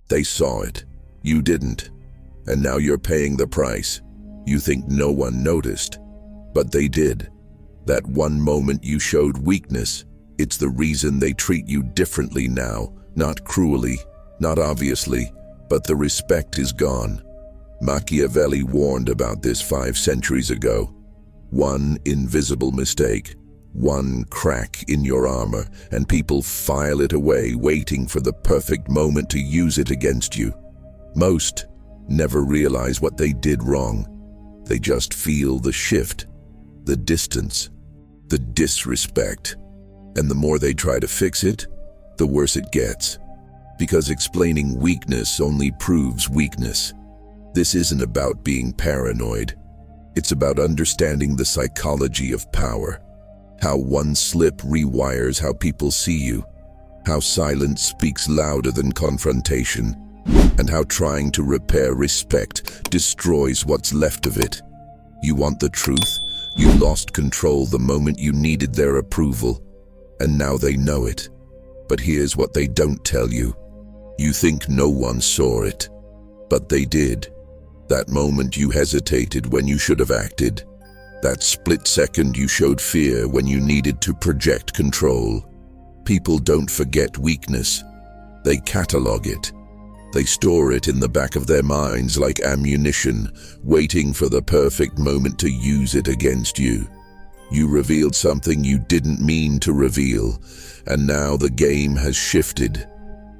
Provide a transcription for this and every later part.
They saw it. You didn't. And now you're paying the price. You think no one noticed. But they did. That one moment you showed weakness, it's the reason they treat you differently now. Not cruelly, not obviously, but the respect is gone. Machiavelli warned about this 5 centuries ago. One invisible mistake, one crack in your armor, and people file it away, waiting for the perfect moment to use it against you. Most never realize what they did wrong. They just feel the shift, the distance, the disrespect. And the more they try to fix it, the worse it gets. Because explaining weakness only proves weakness. This isn't about being paranoid. It's about understanding the psychology of power. How one slip rewires how people see you. How silence speaks louder than confrontation. And how trying to repair respect destroys what's left of it. You want the truth? You lost control the moment you needed their approval. And now they know it. But here's what they don't tell you. You think no one saw it. But they did. That moment you hesitated when you should have acted. That split second you showed fear when you needed to project control. People don't forget weakness. They catalog it. They store it in the back of their minds like ammunition, waiting for the perfect moment to use it against you. You revealed something you didn't mean to reveal, and now the game has shifted.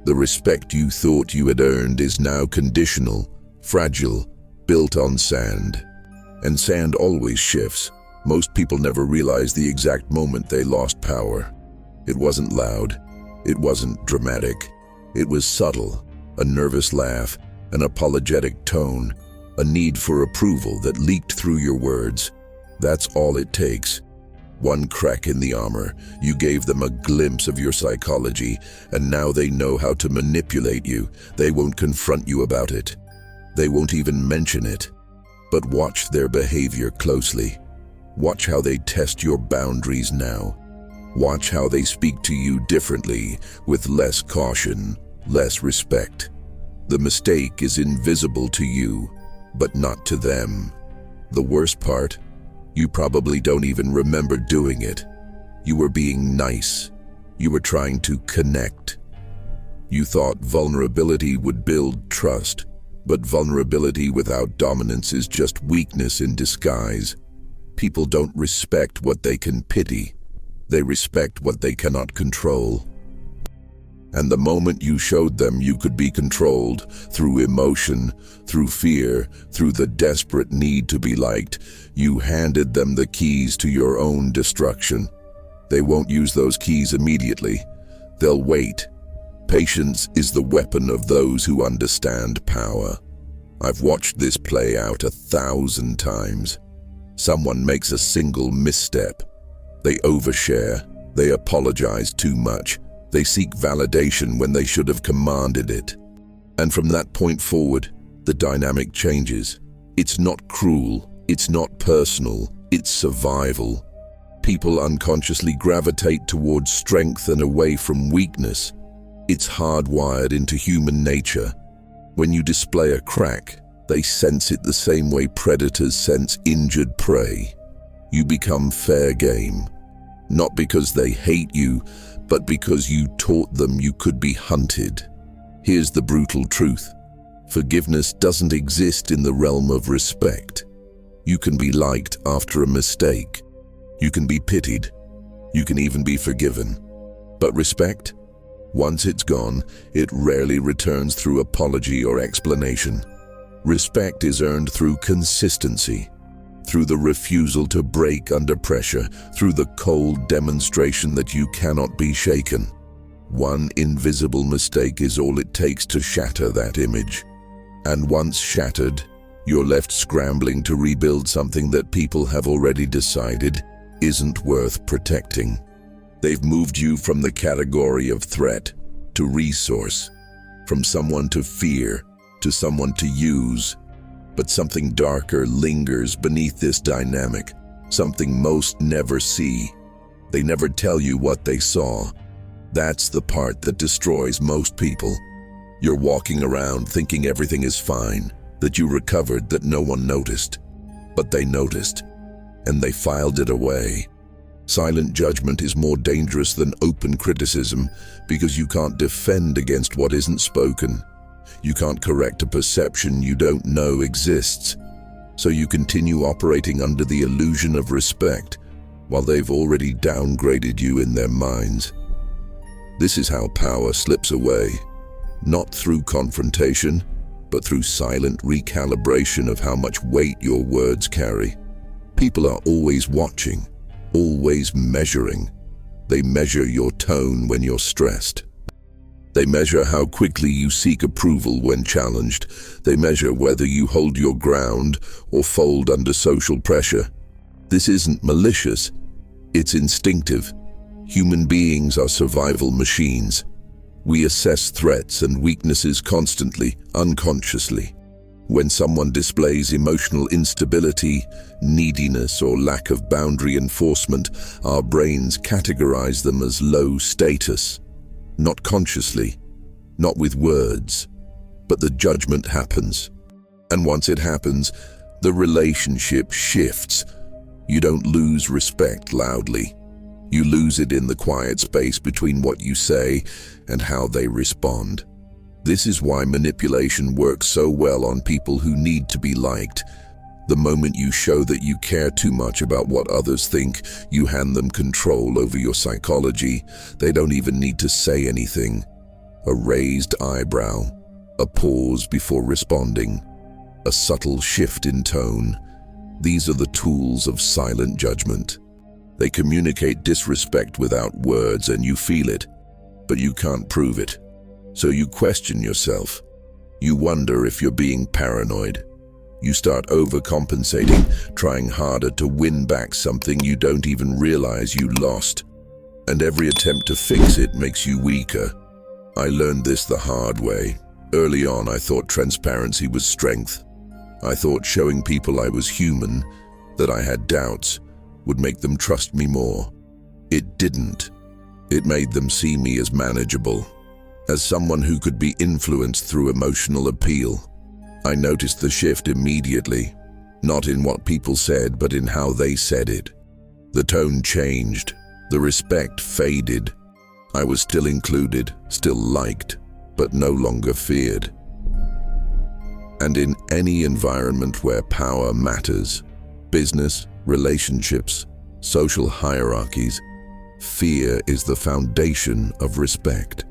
The respect you thought you had earned is now conditional, fragile, built on sand. And sand always shifts. Most people never realize the exact moment they lost power. It wasn't loud. It wasn't dramatic. It was subtle. A nervous laugh, an apologetic tone, a need for approval that leaked through your words. That's all it takes. One crack in the armor, you gave them a glimpse of your psychology, and now they know how to manipulate you. They won't confront you about it. They won't even mention it. But watch their behavior closely. Watch how they test your boundaries now. Watch how they speak to you differently, with less caution, less respect. The mistake is invisible to you, but not to them. The worst part, you probably don't even remember doing it. You were being nice. You were trying to connect. You thought vulnerability would build trust, but vulnerability without dominance is just weakness in disguise. People don't respect what they can pity. They respect what they cannot control. And the moment you showed them you could be controlled through emotion, through fear, through the desperate need to be liked, you handed them the keys to your own destruction. They won't use those keys immediately. They'll wait. Patience is the weapon of those who understand power. I've watched this play out 1,000 times. Someone makes a single misstep. They overshare. They apologize too much. They seek validation when they should have commanded it. And from that point forward, the dynamic changes. It's not cruel. It's not personal. It's survival. People unconsciously gravitate towards strength and away from weakness. It's hardwired into human nature. When you display a crack, they sense it the same way predators sense injured prey. You become fair game. Not because they hate you, but because you taught them you could be hunted. Here's the brutal truth. Forgiveness doesn't exist in the realm of respect. You can be liked after a mistake. You can be pitied. You can even be forgiven. But respect? Once it's gone, it rarely returns through apology or explanation. Respect is earned through consistency, through the refusal to break under pressure, through the cold demonstration that you cannot be shaken. One invisible mistake is all it takes to shatter that image. And once shattered, you're left scrambling to rebuild something that people have already decided isn't worth protecting. They've moved you from the category of threat to resource, from someone to fear to someone to use. But something darker lingers beneath this dynamic, something most never see. They never tell you what they saw. That's the part that destroys most people. You're walking around thinking everything is fine, that you recovered, that no one noticed. But they noticed, and they filed it away. Silent judgment is more dangerous than open criticism because you can't defend against what isn't spoken. You can't correct a perception you don't know exists. So you continue operating under the illusion of respect while they've already downgraded you in their minds. This is how power slips away, not through confrontation, but through silent recalibration of how much weight your words carry. People are always watching, always measuring. They measure your tone when you're stressed. They measure how quickly you seek approval when challenged. They measure whether you hold your ground or fold under social pressure. This isn't malicious, it's instinctive. Human beings are survival machines. We assess threats and weaknesses constantly, unconsciously. When someone displays emotional instability, neediness, or lack of boundary enforcement, our brains categorize them as low status. Not consciously, not with words, but the judgment happens. And once it happens, the relationship shifts. You don't lose respect loudly. You lose it in the quiet space between what you say and how they respond. This is why manipulation works so well on people who need to be liked. The moment you show that you care too much about what others think, you hand them control over your psychology. They don't even need to say anything. A raised eyebrow, a pause before responding, a subtle shift in tone. These are the tools of silent judgment. They communicate disrespect without words, and you feel it, but you can't prove it. So you question yourself. You wonder if you're being paranoid. You start overcompensating, trying harder to win back something you don't even realize you lost. And every attempt to fix it makes you weaker. I learned this the hard way. Early on, I thought transparency was strength. I thought showing people I was human, that I had doubts, would make them trust me more. It didn't. It made them see me as manageable, as someone who could be influenced through emotional appeal. I noticed the shift immediately, not in what people said, but in how they said it. The tone changed, the respect faded. I was still included, still liked, but no longer feared. And in any environment where power matters, business, relationships, social hierarchies, fear is the foundation of respect.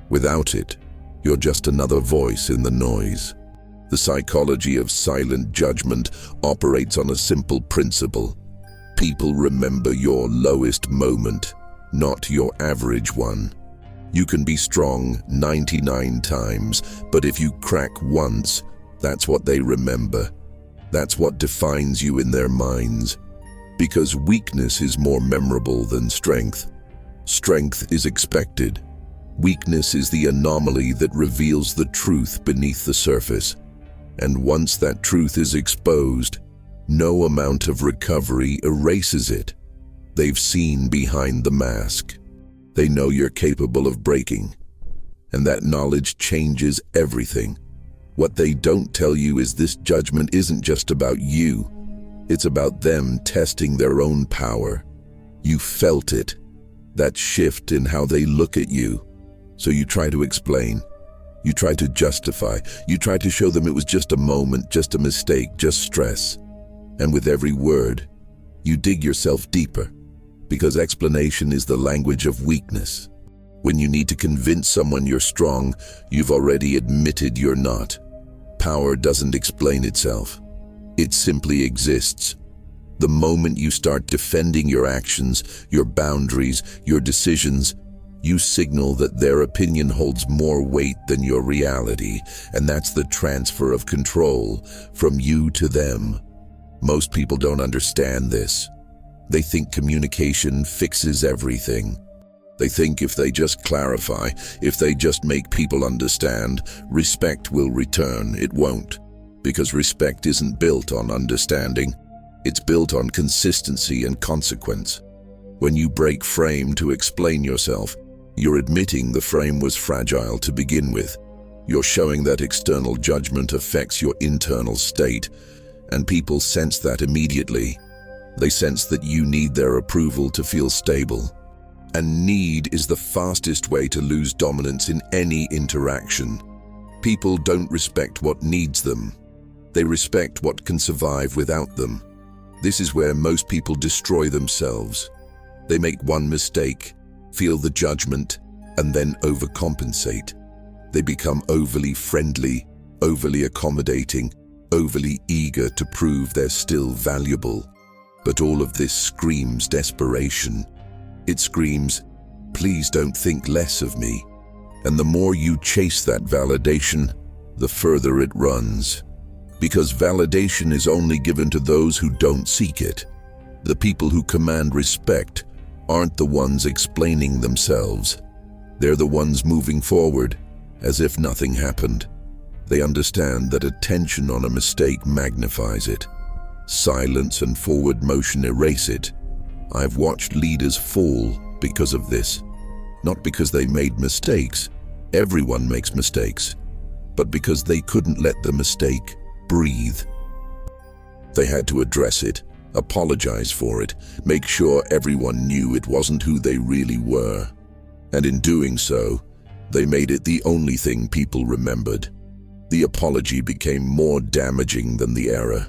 Without it, you're just another voice in the noise. The psychology of silent judgment operates on a simple principle. People remember your lowest moment, not your average one. You can be strong 99 times, but if you crack once, that's what they remember. That's what defines you in their minds. Because weakness is more memorable than strength. Strength is expected. Weakness is the anomaly that reveals the truth beneath the surface. And once that truth is exposed, no amount of recovery erases it. They've seen behind the mask. They know you're capable of breaking. And that knowledge changes everything. What they don't tell you is this judgment isn't just about you. It's about them testing their own power. You felt it, that shift in how they look at you. So you try to explain. You try to justify. You try to show them it was just a moment, just a mistake, just stress. And with every word, you dig yourself deeper, because explanation is the language of weakness. When you need to convince someone you're strong, you've already admitted you're not. Power doesn't explain itself. It simply exists. The moment you start defending your actions, your boundaries, your decisions, you signal that their opinion holds more weight than your reality, and that's the transfer of control from you to them. Most people don't understand this. They think communication fixes everything. They think if they just clarify, if they just make people understand, respect will return. It won't, because respect isn't built on understanding. It's built on consistency and consequence. When you break frame to explain yourself, you're admitting the frame was fragile to begin with. You're showing that external judgment affects your internal state, and people sense that immediately. They sense that you need their approval to feel stable. And need is the fastest way to lose dominance in any interaction. People don't respect what needs them. They respect what can survive without them. This is where most people destroy themselves. They make one mistake, feel the judgment, and then overcompensate. They become overly friendly, overly accommodating, overly eager to prove they're still valuable. But all of this screams desperation. It screams, please don't think less of me. And the more you chase that validation, the further it runs. Because validation is only given to those who don't seek it. The people who command respect aren't the ones explaining themselves. They're the ones moving forward, as if nothing happened. They understand that attention on a mistake magnifies it. Silence and forward motion erase it. I've watched leaders fall because of this. Not because they made mistakes. Everyone makes mistakes. But because they couldn't let the mistake breathe. They had to address it, apologize for it, make sure everyone knew it wasn't who they really were. And in doing so, they made it the only thing people remembered. The apology became more damaging than the error.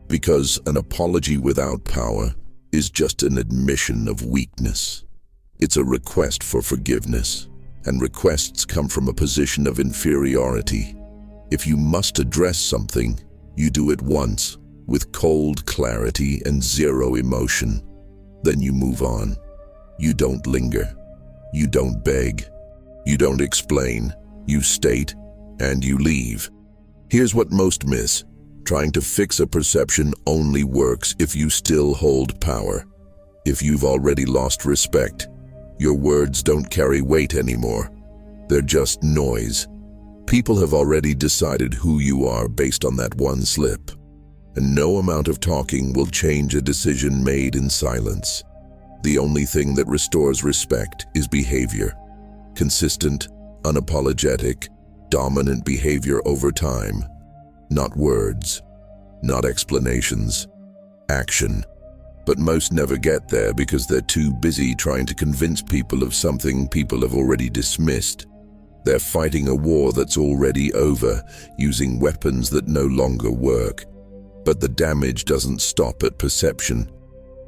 Because an apology without power is just an admission of weakness. It's a request for forgiveness, and requests come from a position of inferiority. If you must address something, you do it once, with cold clarity and zero emotion. Then you move on. You don't linger. You don't beg. You don't explain. You state, and you leave. Here's what most miss. Trying to fix a perception only works if you still hold power. If you've already lost respect, your words don't carry weight anymore. They're just noise. People have already decided who you are based on that one slip. And no amount of talking will change a decision made in silence. The only thing that restores respect is behavior. Consistent, unapologetic, dominant behavior over time. Not words, not explanations, action. But most never get there because they're too busy trying to convince people of something people have already dismissed. They're fighting a war that's already over, using weapons that no longer work. But the damage doesn't stop at perception.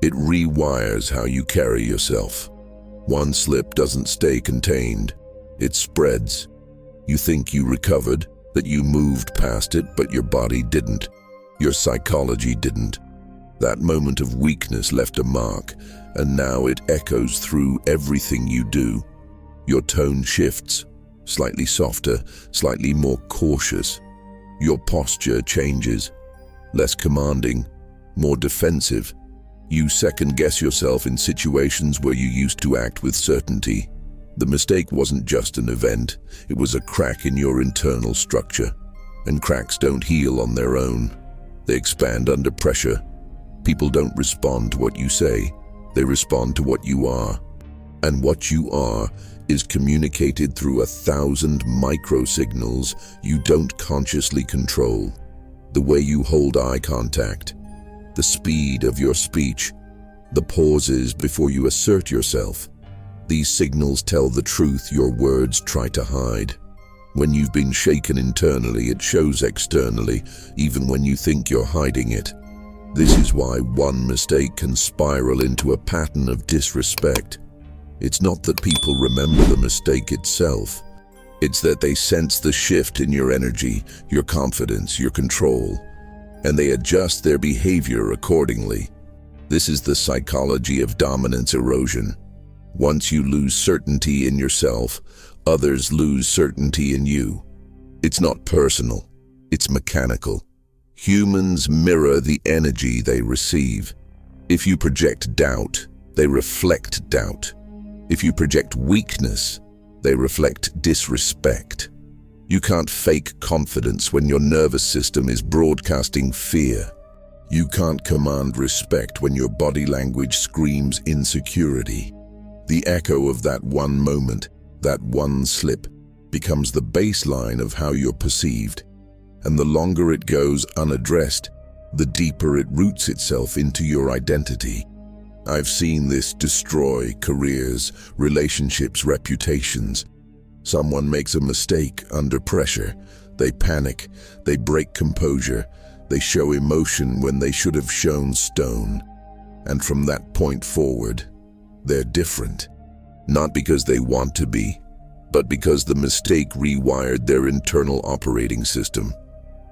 It rewires how you carry yourself. One slip doesn't stay contained. It spreads. You think you recovered, that you moved past it, but your body didn't. Your psychology didn't. That moment of weakness left a mark, and now it echoes through everything you do. Your tone shifts, slightly softer, slightly more cautious. Your posture changes, less commanding, more defensive. You second-guess yourself in situations where you used to act with certainty. The mistake wasn't just an event, it was a crack in your internal structure. And cracks don't heal on their own. They expand under pressure. People don't respond to what you say, they respond to what you are. And what you are is communicated through 1,000 micro-signals you don't consciously control. The way you hold eye contact, the speed of your speech, the pauses before you assert yourself. These signals tell the truth your words try to hide. When you've been shaken internally, it shows externally, even when you think you're hiding it. This is why one mistake can spiral into a pattern of disrespect. It's not that people remember the mistake itself. It's that they sense the shift in your energy, your confidence, your control, and they adjust their behavior accordingly. This is the psychology of dominance erosion. Once you lose certainty in yourself, others lose certainty in you. It's not personal, it's mechanical. Humans mirror the energy they receive. If you project doubt, they reflect doubt. If you project weakness, they reflect disrespect. You can't fake confidence when your nervous system is broadcasting fear. You can't command respect when your body language screams insecurity. The echo of that one moment, that one slip, becomes the baseline of how you're perceived. And the longer it goes unaddressed, the deeper it roots itself into your identity. I've seen this destroy careers, relationships, reputations. Someone makes a mistake under pressure. They panic, they break composure, they show emotion when they should have shown stone. And from that point forward, they're different. Not because they want to be, but because the mistake rewired their internal operating system.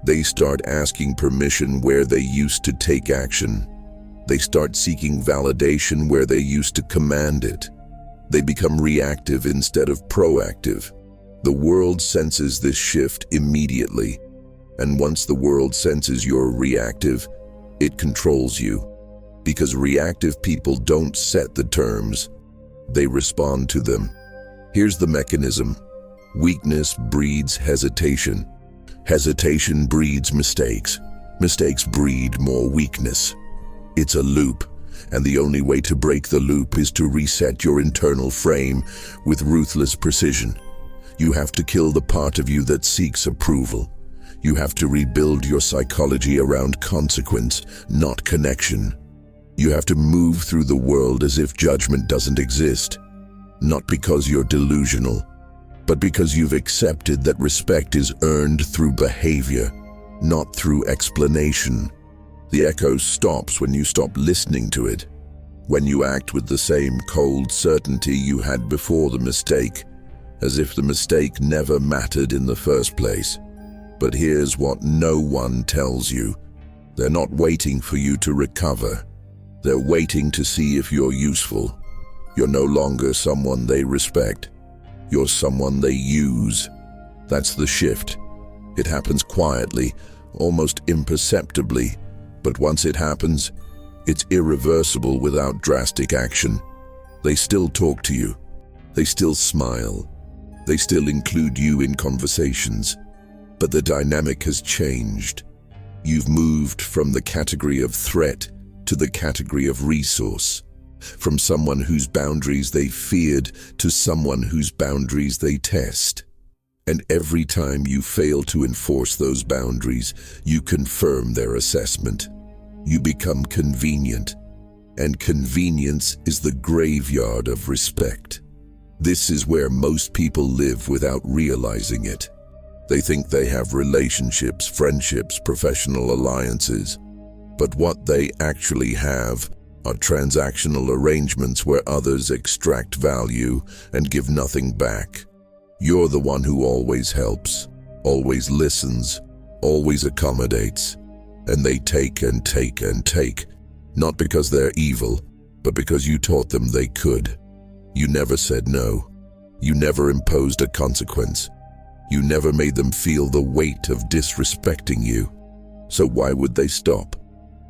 They start asking permission where they used to take action. They start seeking validation where they used to command it. They become reactive instead of proactive. The world senses this shift immediately. And once the world senses you're reactive, it controls you. Because reactive people don't set the terms, they respond to them. Here's the mechanism. Weakness breeds hesitation. Hesitation breeds mistakes. Mistakes breed more weakness. It's a loop, and the only way to break the loop is to reset your internal frame with ruthless precision. You have to kill the part of you that seeks approval. You have to rebuild your psychology around consequence, not connection. You have to move through the world as if judgment doesn't exist. Not because you're delusional, but because you've accepted that respect is earned through behavior, not through explanation. The echo stops when you stop listening to it, when you act with the same cold certainty you had before the mistake, as if the mistake never mattered in the first place. But here's what no one tells you. They're not waiting for you to recover. They're waiting to see if you're useful. You're no longer someone they respect. You're someone they use. That's the shift. It happens quietly, almost imperceptibly, but once it happens, it's irreversible without drastic action. They still talk to you. They still smile. They still include you in conversations. But the dynamic has changed. You've moved from the category of threat to the category of resource. From someone whose boundaries they feared to someone whose boundaries they test. And every time you fail to enforce those boundaries, you confirm their assessment. You become convenient. And convenience is the graveyard of respect. This is where most people live without realizing it. They think they have relationships, friendships, professional alliances. But what they actually have are transactional arrangements where others extract value and give nothing back. You're the one who always helps, always listens, always accommodates, and they take and take and take, not because they're evil, but because you taught them they could. You never said no. You never imposed a consequence. You never made them feel the weight of disrespecting you. So why would they stop?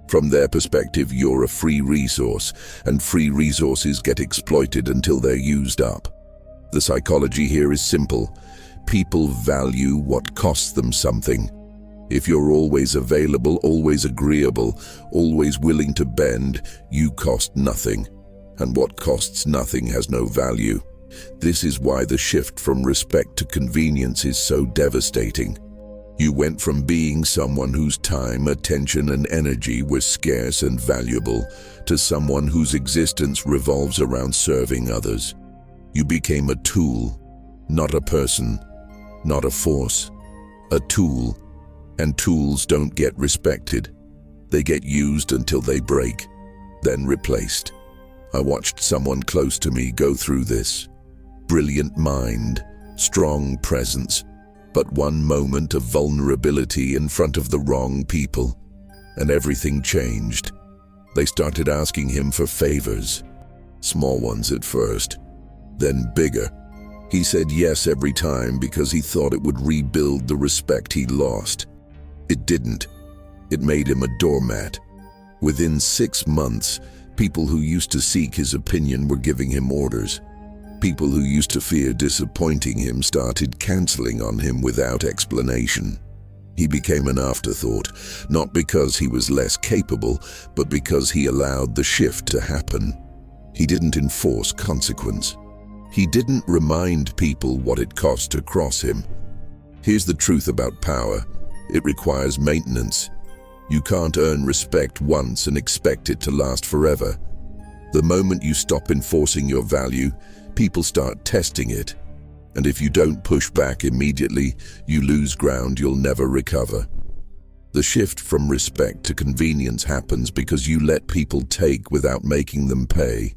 From their perspective, you're a free resource, and free resources get exploited until they're used up. The psychology here is simple. People value what costs them something. If you're always available, always agreeable, always willing to bend, you cost nothing. And what costs nothing has no value. This is why the shift from respect to convenience is so devastating. You went from being someone whose time, attention, and energy were scarce and valuable to someone whose existence revolves around serving others. You became a tool, not a person, not a force, a tool. And tools don't get respected. They get used until they break, then replaced. I watched someone close to me go through this. Brilliant mind, strong presence, but one moment of vulnerability in front of the wrong people, and everything changed. They started asking him for favors, small ones at first, then bigger. He said yes every time because he thought it would rebuild the respect he lost. It didn't. It made him a doormat. Within 6 months, people who used to seek his opinion were giving him orders. People who used to fear disappointing him started canceling on him without explanation. He became an afterthought, not because he was less capable, but because he allowed the shift to happen. He didn't enforce consequence. He didn't remind people what it cost to cross him. Here's the truth about power. It requires maintenance. You can't earn respect once and expect it to last forever. The moment you stop enforcing your value, people start testing it. And if you don't push back immediately, you lose ground you'll never recover. The shift from respect to convenience happens because you let people take without making them pay.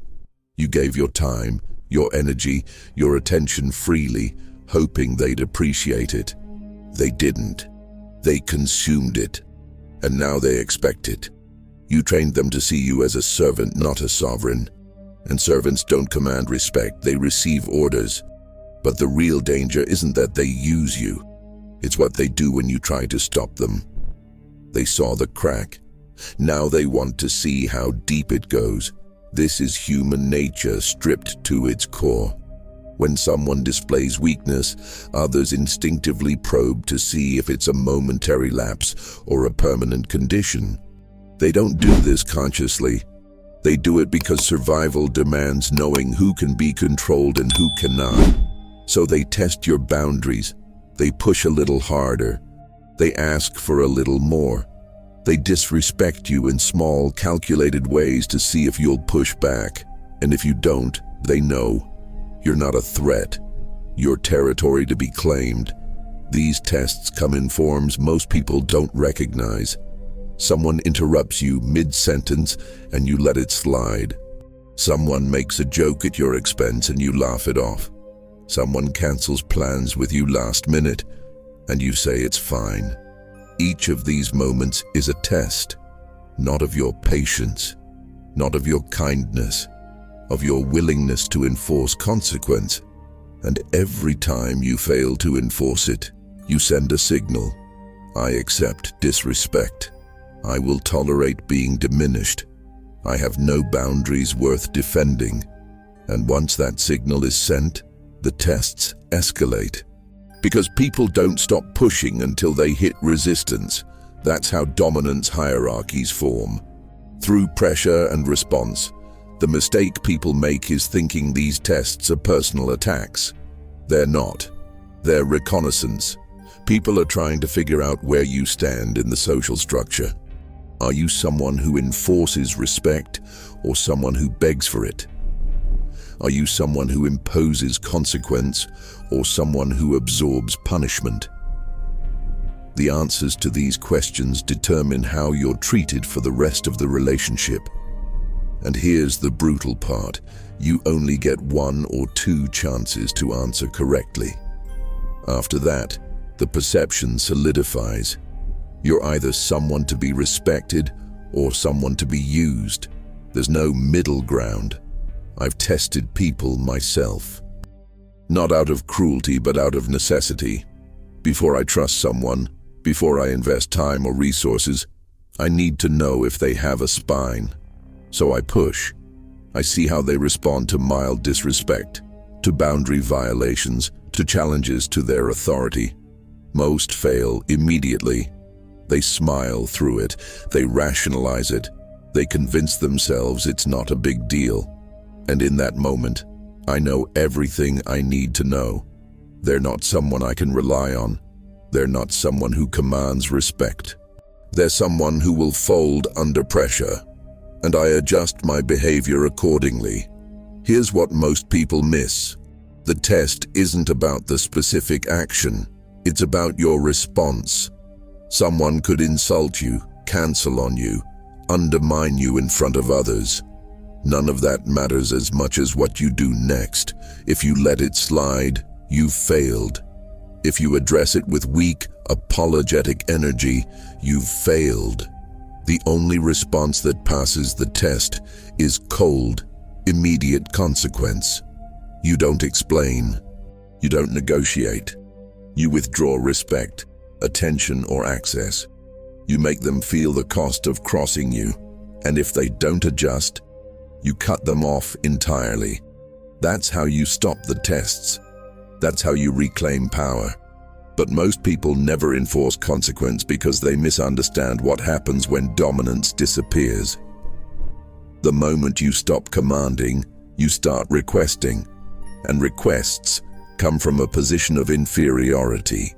You gave your time, your energy, your attention freely, hoping they'd appreciate it. They didn't. They consumed it. And now they expect it. You trained them to see you as a servant, not a sovereign. And servants don't command respect, they receive orders. But the real danger isn't that they use you. It's what they do when you try to stop them. They saw the crack. Now they want to see how deep it goes. This is human nature stripped to its core. When someone displays weakness, others instinctively probe to see if it's a momentary lapse or a permanent condition. They don't do this consciously. They do it because survival demands knowing who can be controlled and who cannot. So they test your boundaries. They push a little harder. They ask for a little more. They disrespect you in small, calculated ways to see if you'll push back. And if you don't, they know. You're not a threat. You're territory to be claimed. These tests come in forms most people don't recognize. Someone interrupts you mid-sentence and you let it slide. Someone makes a joke at your expense and you laugh it off. Someone cancels plans with you last minute and you say it's fine. Each of these moments is a test, not of your patience, not of your kindness, of your willingness to enforce consequence. And every time you fail to enforce it, you send a signal. I accept disrespect. I will tolerate being diminished. I have no boundaries worth defending. And once that signal is sent, the tests escalate. Because people don't stop pushing until they hit resistance. That's how dominance hierarchies form. Through pressure and response. The mistake people make is thinking these tests are personal attacks. They're not. They're reconnaissance. People are trying to figure out where you stand in the social structure. Are you someone who enforces respect or someone who begs for it? Are you someone who imposes consequence or someone who absorbs punishment? The answers to these questions determine how you're treated for the rest of the relationship. And here's the brutal part. You only get 1 or 2 chances to answer correctly. After that, the perception solidifies. You're either someone to be respected or someone to be used. There's no middle ground. I've tested people myself. Not out of cruelty, but out of necessity. Before I trust someone, before I invest time or resources, I need to know if they have a spine. So I push. I see how they respond to mild disrespect, to boundary violations, to challenges to their authority. Most fail immediately. They smile through it. They rationalize it. They convince themselves it's not a big deal. And in that moment, I know everything I need to know. They're not someone I can rely on. They're not someone who commands respect. They're someone who will fold under pressure. And I adjust my behavior accordingly. Here's what most people miss. The test isn't about the specific action. It's about your response. Someone could insult you, cancel on you, undermine you in front of others. None of that matters as much as what you do next. If you let it slide, you've failed. If you address it with weak, apologetic energy, you've failed. The only response that passes the test is cold, immediate consequence. You don't explain. You don't negotiate. You withdraw respect, attention, or access. You make them feel the cost of crossing you. And if they don't adjust, you cut them off entirely. That's how you stop the tests. That's how you reclaim power. But most people never enforce consequence because they misunderstand what happens when dominance disappears. The moment you stop commanding, you start requesting. and requests come from a position of inferiority.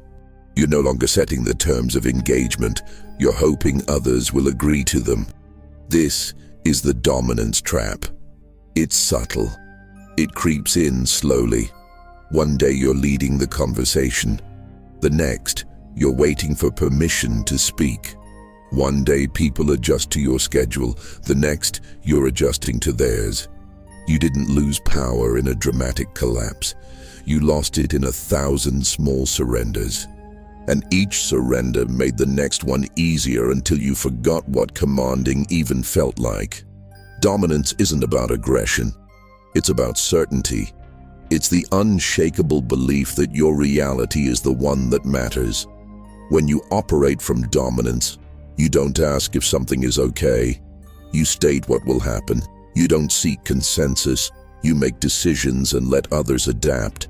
You're no longer setting the terms of engagement, you're hoping others will agree to them. This is the dominance trap. It's subtle. It creeps in slowly. One day you're leading the conversation. The next, you're waiting for permission to speak. One day people adjust to your schedule. The next, you're adjusting to theirs. You didn't lose power in a dramatic collapse. You lost it in 1,000 small surrenders. And each surrender made the next one easier until you forgot what commanding even felt like. Dominance isn't about aggression. It's about certainty. It's the unshakable belief that your reality is the one that matters. When you operate from dominance, you don't ask if something is okay. You state what will happen. You don't seek consensus. You make decisions and let others adapt.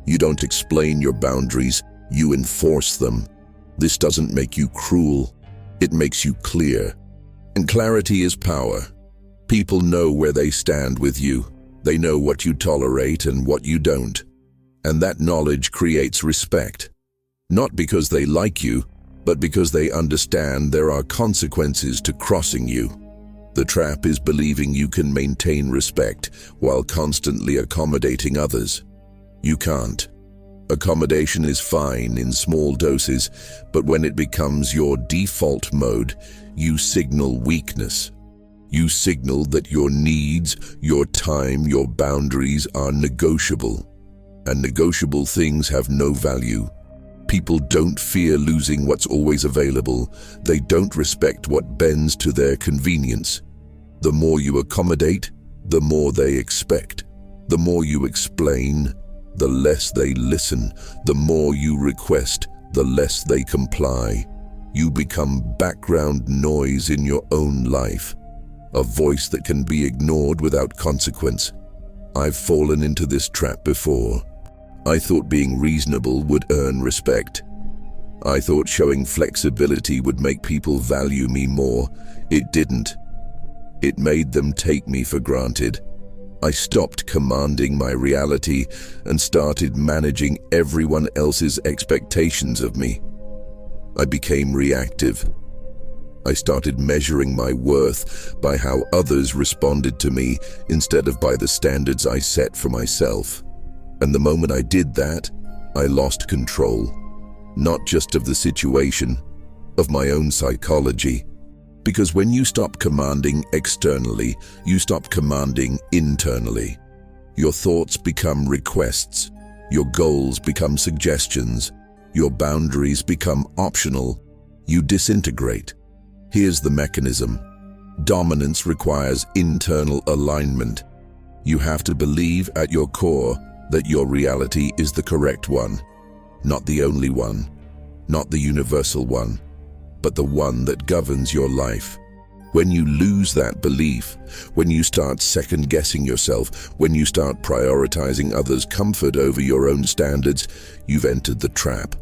You don't explain your boundaries. You enforce them. This doesn't make you cruel. It makes you clear. And clarity is power. People know where they stand with you. They know what you tolerate and what you don't. And that knowledge creates respect. Not because they like you, but because they understand there are consequences to crossing you. The trap is believing you can maintain respect while constantly accommodating others. You can't. Accommodation is fine in small doses, but when it becomes your default mode, you signal weakness. You signal that your needs, your time, your boundaries are negotiable. And negotiable things have no value. People don't fear losing what's always available. They don't respect what bends to their convenience. The more you accommodate, the more they expect. The more you explain, the less they listen. The more you request, the less they comply. You become background noise in your own life, a voice that can be ignored without consequence. I've fallen into this trap before. I thought being reasonable would earn respect. I thought showing flexibility would make people value me more. It didn't. It made them take me for granted. I stopped commanding my reality and started managing everyone else's expectations of me. I became reactive. I started measuring my worth by how others responded to me instead of by the standards I set for myself. And the moment I did that, I lost control, not just of the situation, of my own psychology. Because when you stop commanding externally, you stop commanding internally. Your thoughts become requests, your goals become suggestions, your boundaries become optional, you disintegrate. Here's the mechanism. Dominance requires internal alignment. You have to believe at your core that your reality is the correct one, not the only one, not the universal one, but the one that governs your life. When you lose that belief, when you start second-guessing yourself, when you start prioritizing others' comfort over your own standards, you've entered the trap.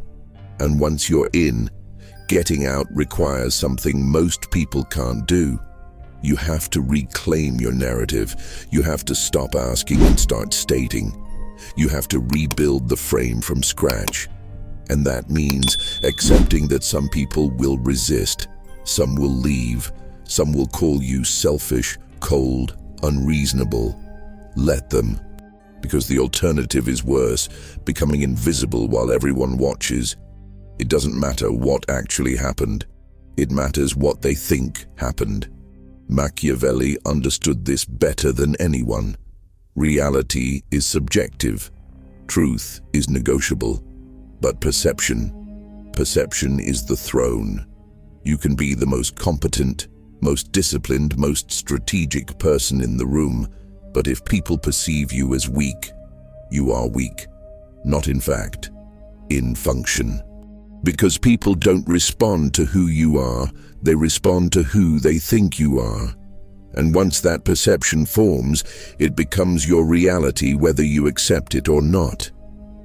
And once you're in, getting out requires something most people can't do. You have to reclaim your narrative. You have to stop asking and start stating. You have to rebuild the frame from scratch. And that means accepting that some people will resist, some will leave, some will call you selfish, cold, unreasonable. Let them, because the alternative is worse, becoming invisible while everyone watches. It doesn't matter what actually happened. It matters what they think happened. Machiavelli understood this better than anyone. Reality is subjective. Truth is negotiable. But perception is the throne. You can be the most competent, most disciplined, most strategic person in the room, but if people perceive you as weak, you are weak. Not in fact, in function. Because people don't respond to who you are, they respond to who they think you are. And once that perception forms, it becomes your reality whether you accept it or not.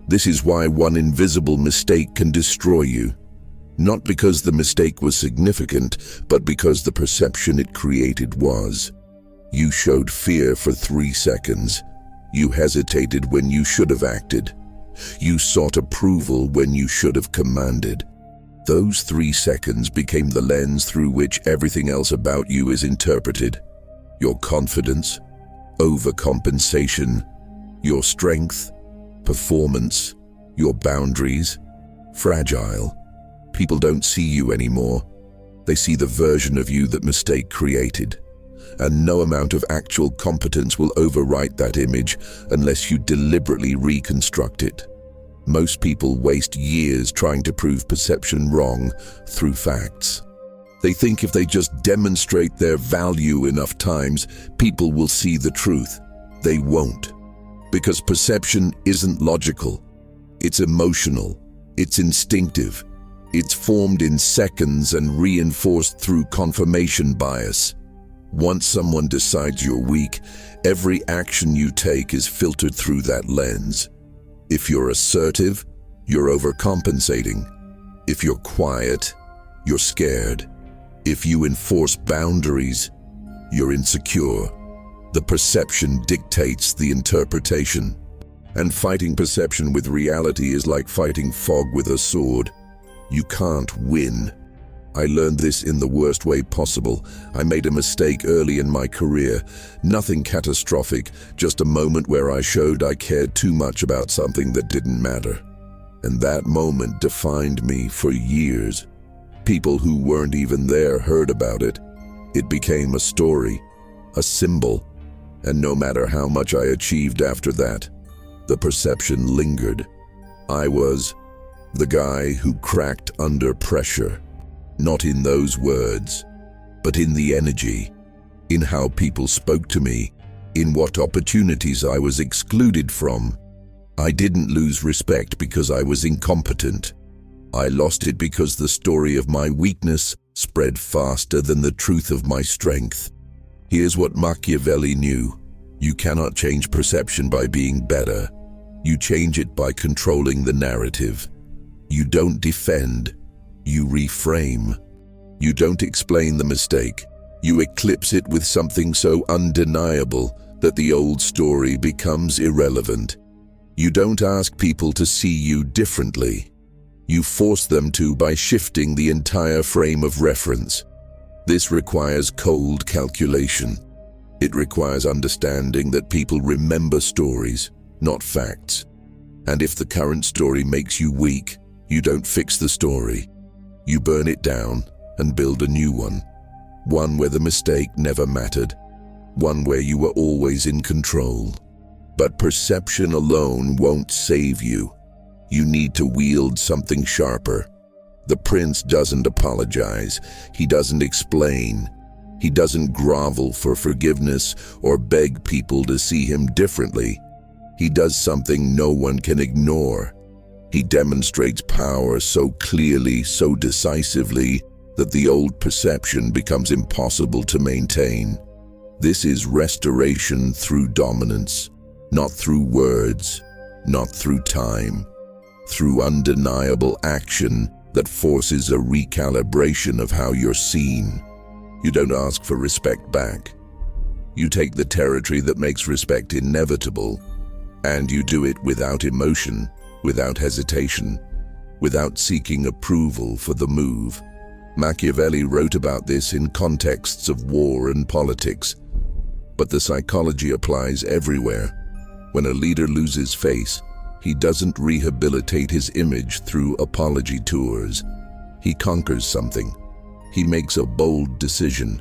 This is why one invisible mistake can destroy you. Not because the mistake was significant, but because the perception it created was. You showed fear for 3 seconds. You hesitated when you should have acted. You sought approval when you should have commanded. Those 3 seconds became the lens through which everything else about you is interpreted. Your confidence, overcompensation, your strength, performance, your boundaries, fragile. People don't see you anymore. They see the version of you that mistake created. And no amount of actual competence will overwrite that image unless you deliberately reconstruct it. Most people waste years trying to prove perception wrong through facts. They think if they just demonstrate their value enough times, people will see the truth. They won't. Because perception isn't logical. It's emotional. It's instinctive. It's formed in seconds and reinforced through confirmation bias. Once someone decides you're weak, every action you take is filtered through that lens. If you're assertive, you're overcompensating. If you're quiet, you're scared. If you enforce boundaries, you're insecure. The perception dictates the interpretation. And fighting perception with reality is like fighting fog with a sword. You can't win. I learned this in the worst way possible. I made a mistake early in my career. Nothing catastrophic, just a moment where I showed I cared too much about something that didn't matter. And that moment defined me for years. People who weren't even there heard about it. It became a story, a symbol, and no matter how much I achieved after that, the perception lingered. I was the guy who cracked under pressure. Not in those words, but in the energy, in how people spoke to me, in what opportunities I was excluded from. I didn't lose respect because I was incompetent. I lost it because the story of my weakness spread faster than the truth of my strength. Here's what Machiavelli knew. You cannot change perception by being better. You change it by controlling the narrative. You don't defend. You reframe. You don't explain the mistake. You eclipse it with something so undeniable that the old story becomes irrelevant. You don't ask people to see you differently. You force them to by shifting the entire frame of reference. This requires cold calculation. It requires understanding that people remember stories, not facts. And if the current story makes you weak, you don't fix the story. You burn it down and build a new one. One where the mistake never mattered. One where you were always in control. But perception alone won't save you. You need to wield something sharper. The prince doesn't apologize. He doesn't explain. He doesn't grovel for forgiveness or beg people to see him differently. He does something no one can ignore. He demonstrates power so clearly, so decisively, that the old perception becomes impossible to maintain. This is restoration through dominance, not through words, not through time, through undeniable action that forces a recalibration of how you're seen. You don't ask for respect back. You take the territory that makes respect inevitable, and you do it without emotion, without hesitation, without seeking approval for the move. Machiavelli wrote about this in contexts of war and politics, but the psychology applies everywhere. When a leader loses face, he doesn't rehabilitate his image through apology tours. He conquers something. He makes a bold decision.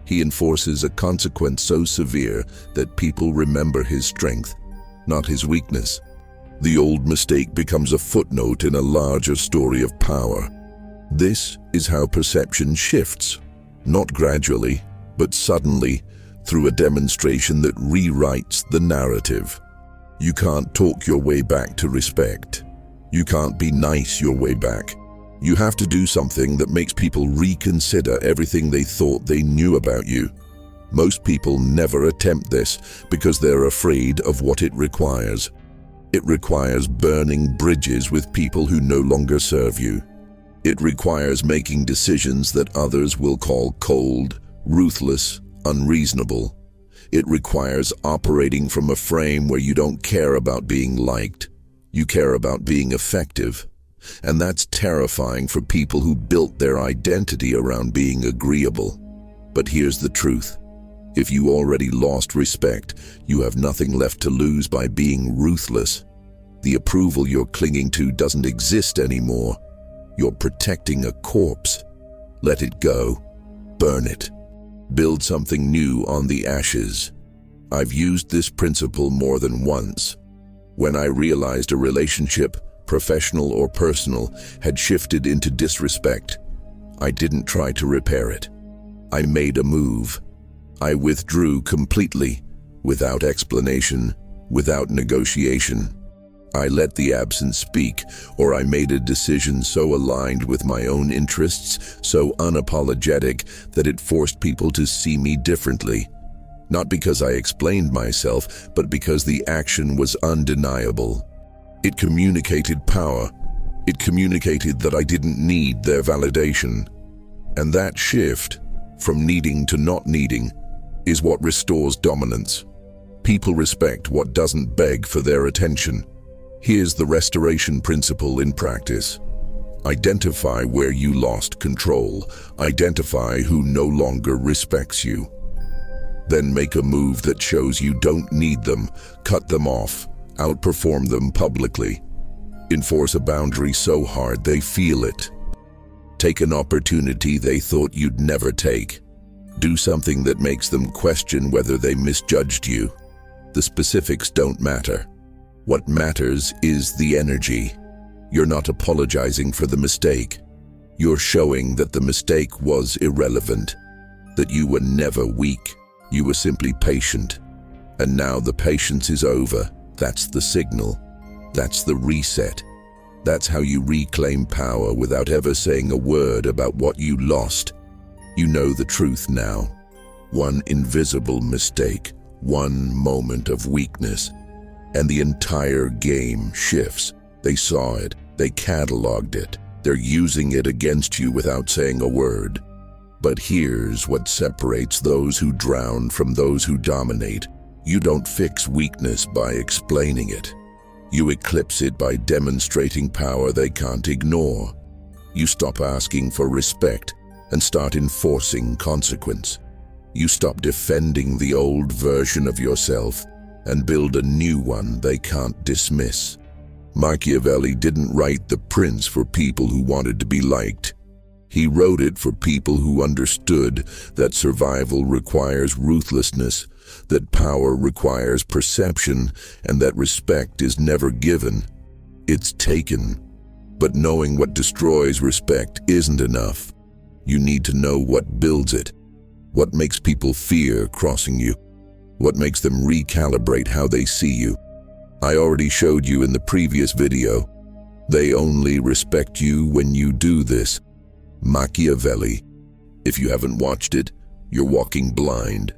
He enforces a consequence so severe that people remember his strength, not his weakness. The old mistake becomes a footnote in a larger story of power. This is how perception shifts, not gradually, but suddenly, through a demonstration that rewrites the narrative. You can't talk your way back to respect. You can't be nice your way back. You have to do something that makes people reconsider everything they thought they knew about you. Most people never attempt this because they're afraid of what it requires. It requires burning bridges with people who no longer serve you. It requires making decisions that others will call cold, ruthless, unreasonable. It requires operating from a frame where you don't care about being liked. You care about being effective. And that's terrifying for people who built their identity around being agreeable. But here's the truth. If you already lost respect, you have nothing left to lose by being ruthless. The approval you're clinging to doesn't exist anymore. You're protecting a corpse. Let it go. Burn it. Build something new on the ashes. I've used this principle more than once. When I realized a relationship, professional or personal, had shifted into disrespect, I didn't try to repair it. I made a move. I withdrew completely, without explanation, without negotiation. I let the absence speak, or I made a decision so aligned with my own interests, so unapologetic, that it forced people to see me differently. Not because I explained myself, but because the action was undeniable. It communicated power. It communicated that I didn't need their validation. And that shift, from needing to not needing, is what restores dominance. People respect what doesn't beg for their attention. Here's the restoration principle in practice. Identify where you lost control. Identify who no longer respects you. Then make a move that shows you don't need them. Cut them off. Outperform them publicly. Enforce a boundary so hard they feel it. Take an opportunity they thought you'd never take. Do something that makes them question whether they misjudged you. The specifics don't matter. What matters is the energy. You're not apologizing for the mistake. You're showing that the mistake was irrelevant, that you were never weak. You were simply patient. And now the patience is over. That's the signal. That's the reset. That's how you reclaim power without ever saying a word about what you lost. You know the truth now. One invisible mistake, one moment of weakness, and the entire game shifts. They saw it. They cataloged it. They're using it against you without saying a word. But here's what separates those who drown from those who dominate. You don't fix weakness by explaining it. You eclipse it by demonstrating power they can't ignore. You stop asking for respect and start enforcing consequence. You stop defending the old version of yourself and build a new one they can't dismiss. Machiavelli didn't write The Prince for people who wanted to be liked. He wrote it for people who understood that survival requires ruthlessness, that power requires perception, and that respect is never given. It's taken. But knowing what destroys respect isn't enough. You need to know what builds it, what makes people fear crossing you, what makes them recalibrate how they see you. I already showed you in the previous video. They only respect you when you do this. Machiavelli. If you haven't watched it, you're walking blind.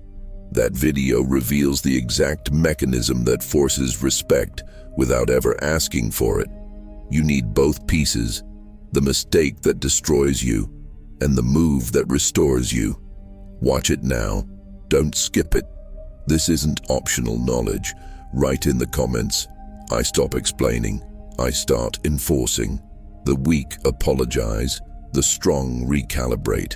That video reveals the exact mechanism that forces respect without ever asking for it. You need both pieces, the mistake that destroys you and the move that restores you. Watch it now. Don't skip it. This isn't optional knowledge. Write in the comments. I stop explaining. I start enforcing. The weak apologize. The strong recalibrate.